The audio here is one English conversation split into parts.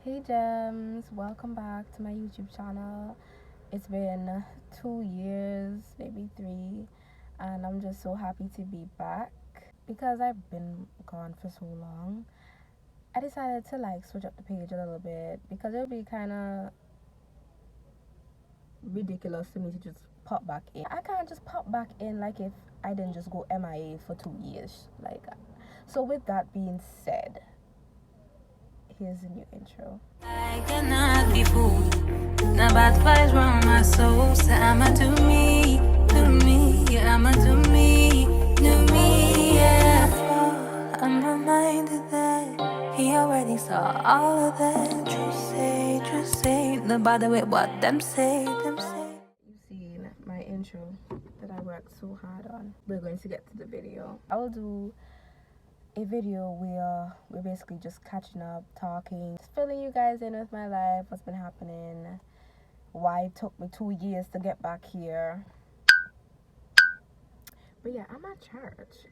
Hey gems, welcome back to my YouTube channel. It's been 2 years, maybe 3, and I'm just so happy to be back because I've been gone for so long. I decided to switch up the page a little bit because it would be kind of ridiculous for me to just pop back in. I can't just pop back in like if I didn't just go MIA for 2 years. So with that being said, here's a new intro. I cannot be fooled. Now bad vibes from my soul. Say I'ma do me, yeah, I'ma do me, yeah. I'm reminded that he already saw all of that. True say, no bother with what them say. You've seen my intro that I worked so hard on. We're going to get to the video. I will do a video where we're basically just catching up, talking, just filling you guys in with my life, what's been happening, why it took me 2 years to get back here. But yeah, I'm at church.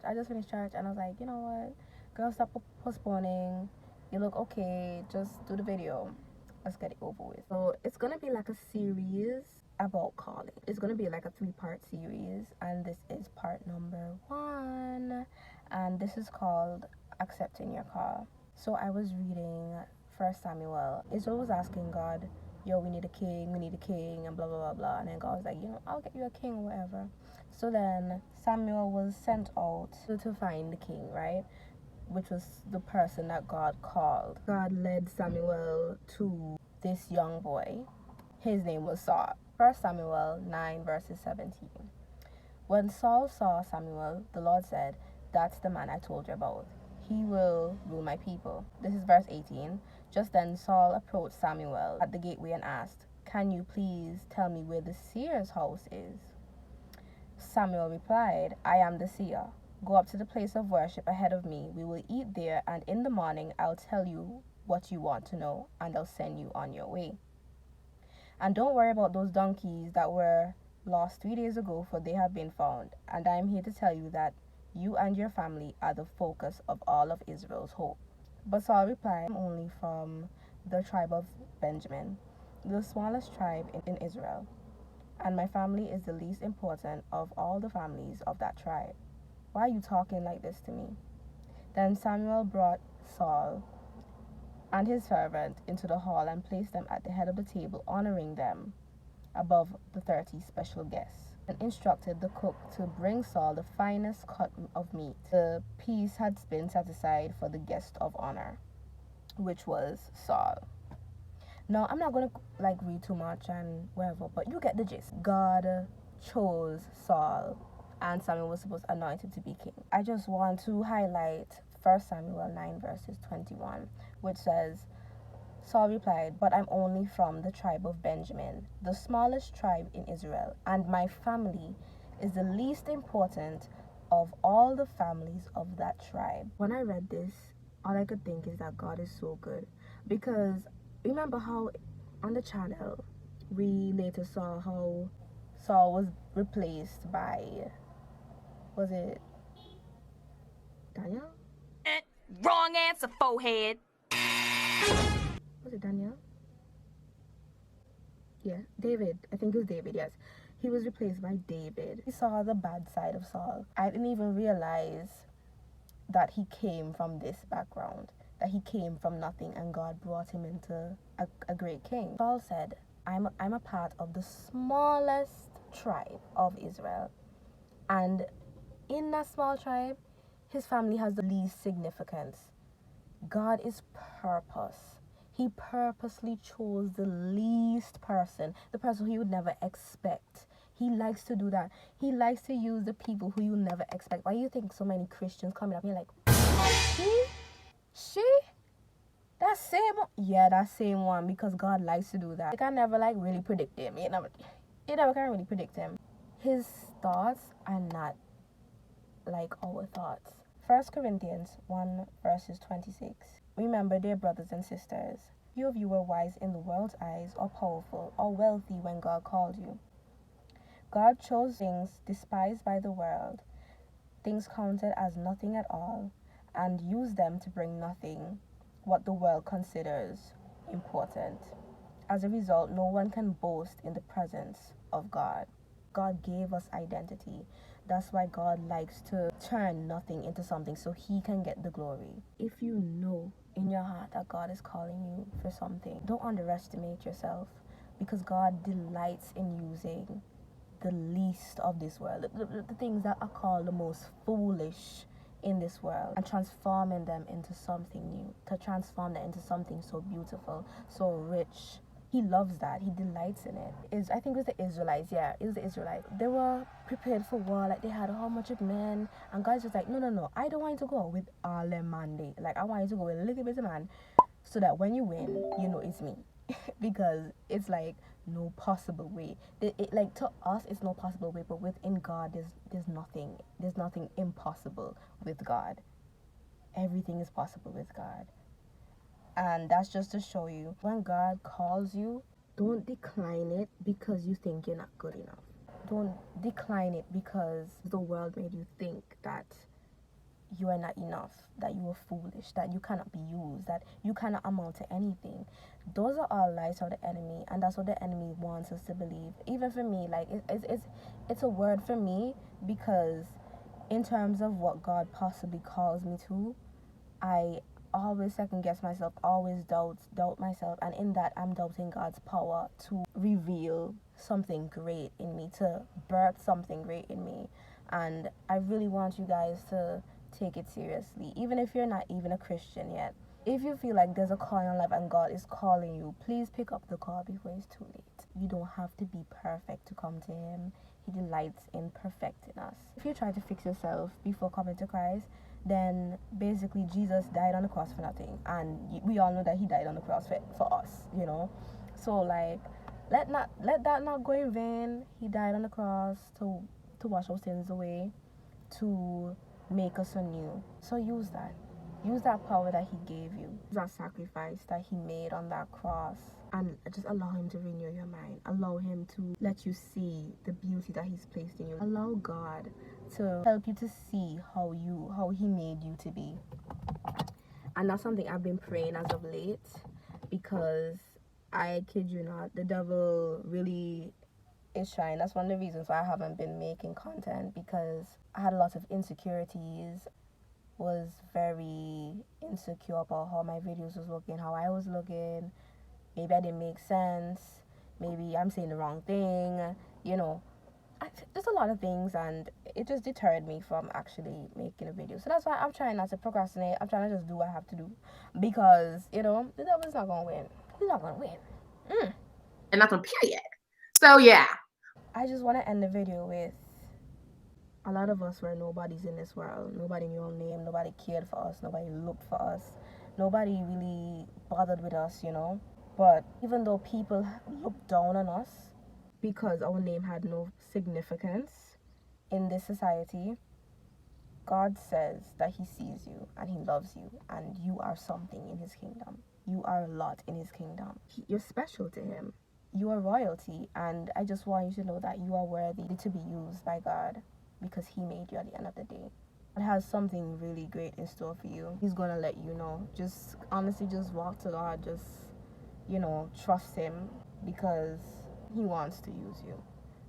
I just finished church and I was like, you know what? Girl, stop postponing. You look okay. Just do the video. Let's get it over with. So it's gonna be like a series about calling. It's gonna be like a 3-part series, and this is part number 1. And this is called Accepting Your Call. So I was reading 1 Samuel. Israel was asking God, yo, we need a king, and blah blah blah blah. And then God was like, I'll get you a king or whatever. So then Samuel was sent out to find the king, right? Which was the person that God called. God led Samuel to this young boy. His name was Saul. 1 Samuel 9 verses 17. When Saul saw Samuel, the Lord said, "That's the man I told you about. He will rule my people." This is verse 18. Just then Saul approached Samuel at the gateway and asked, "Can you please tell me where the seer's house is?" Samuel replied, "I am the seer. Go up to the place of worship ahead of me. We will eat there, and in the morning I'll tell you what you want to know, and I'll send you on your way. And don't worry about those donkeys that were lost 3 days ago, for they have been found. And I am here to tell you that you and your family are the focus of all of Israel's hope." But Saul replied, "I'm only from the tribe of Benjamin, the smallest tribe in Israel, and my family is the least important of all the families of that tribe. Why are you talking like this to me?" Then Samuel brought Saul and his servant into the hall and placed them at the head of the table, honoring them above the 30 special guests, and instructed the cook to bring Saul the finest cut of meat. The piece had been set aside for the guest of honor, which was Saul. Now, I'm not going to read too much and whatever, but you get the gist. God chose Saul, and Samuel was supposed to anoint him to be king. I just want to highlight 1 Samuel 9 verses 21, which says, Saul replied, "But I'm only from the tribe of Benjamin, the smallest tribe in Israel, and my family is the least important of all the families of that tribe." When I read this, all I could think is that God is so good, because remember how on the channel we later saw how Saul was replaced by, was it Daniel? Wrong answer, forehead. Was it Daniel? Yeah, David. I think it was David, yes. He was replaced by David. He saw the bad side of Saul. I didn't even realize that he came from this background, that he came from nothing, and God brought him into a great king. Saul said, I'm a part of the smallest tribe of Israel, and in that small tribe, his family has the least significance. God is purpose. He purposely chose the least person, the person who you would never expect. He likes to do that. He likes to use the people who you never expect. Why do you think so many Christians coming up here like, he, she, that same one? Yeah, that same one, because God likes to do that. You can never really predict him. You never can really predict him. His thoughts are not like our thoughts. 1 Corinthians 1 verses 26. Remember, dear brothers and sisters, few of you were wise in the world's eyes, or powerful, or wealthy when God called you. God chose things despised by the world, things counted as nothing at all, and used them to bring nothing what the world considers important. As a result, no one can boast in the presence of God. God gave us identity. That's why God likes to turn nothing into something so he can get the glory. If you know in your heart that God is calling you for something, don't underestimate yourself, because God delights in using the least of this world, the things that are called the most foolish in this world, and transforming them into something new, to transform them into something so beautiful, so rich. He loves that. He delights in it. I think it was the Israelites. Yeah, it was the Israelites. They were prepared for war. Like, they had a whole bunch of men. And God's just like, no, no, no. I don't want you to go with all them man. Like, I want you to go with a little bit of man, so that when you win, you know it's me. Because it's like no possible way. Like, to us, it's no possible way. But within God, there's nothing impossible with God. Everything is possible with God. And that's just to show you, when God calls you, don't decline it because you think you're not good enough. Don't decline it because the world made you think that you are not enough, that you are foolish, that you cannot be used, that you cannot amount to anything. Those are all lies of the enemy, and that's what the enemy wants us to believe. Even for me, like, it's a word for me, because in terms of what God possibly calls me to, I always second guess myself, always doubt myself, and in that I'm doubting God's power to reveal something great in me, to birth something great in me. And I really want you guys to take it seriously, even if you're not even a Christian yet. If you feel like there's a call in your life and God is calling you, please pick up the call before it's too late. You don't have to be perfect to come to him. He delights in perfecting us. If you try to fix yourself before coming to Christ, then basically Jesus died on the cross for nothing, and we all know that he died on the cross for us, you know. So, like, let that not go in vain. He died on the cross to wash our sins away, to make us anew. So use that power that he gave you, that sacrifice that he made on that cross, and just allow him to renew your mind. Allow him to let you see the beauty that he's placed in you. Allow God to help you to see how he made you to be. And that's something I've been praying as of late, because I kid you not, the devil really is trying. That's one of the reasons why I haven't been making content, because I had a lot of insecurities, was very insecure about how my videos was looking, how I was looking. Maybe I didn't make sense, maybe I'm saying the wrong thing, you know. Just a lot of things, and it just deterred me from actually making a video. So that's why I'm trying not to procrastinate. I'm trying to just do what I have to do, because, you know, the devil's not gonna win. He's not gonna win. And that's on period. So yeah, I just want to end the video with, a lot of us were nobodies in this world. Nobody knew our name. Nobody cared for us. Nobody looked for us. Nobody really bothered with us, you know. But even though people looked down on us because our name had no significance in this society, God says that he sees you and he loves you, and you are something in his kingdom. You are a lot in his kingdom. You're special to him. You are royalty, and I just want you to know that you are worthy to be used by God, because he made you at the end of the day. God has something really great in store for you. He's gonna let you know. Just honestly, just walk to God. Just, you know, trust him, because he wants to use you.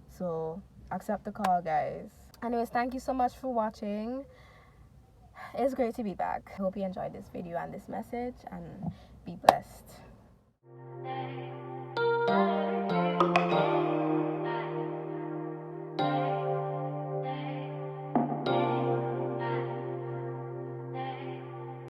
So accept the call, guys. Anyways, thank you so much for watching. It's great to be back. I hope you enjoyed this video and this message, and be blessed.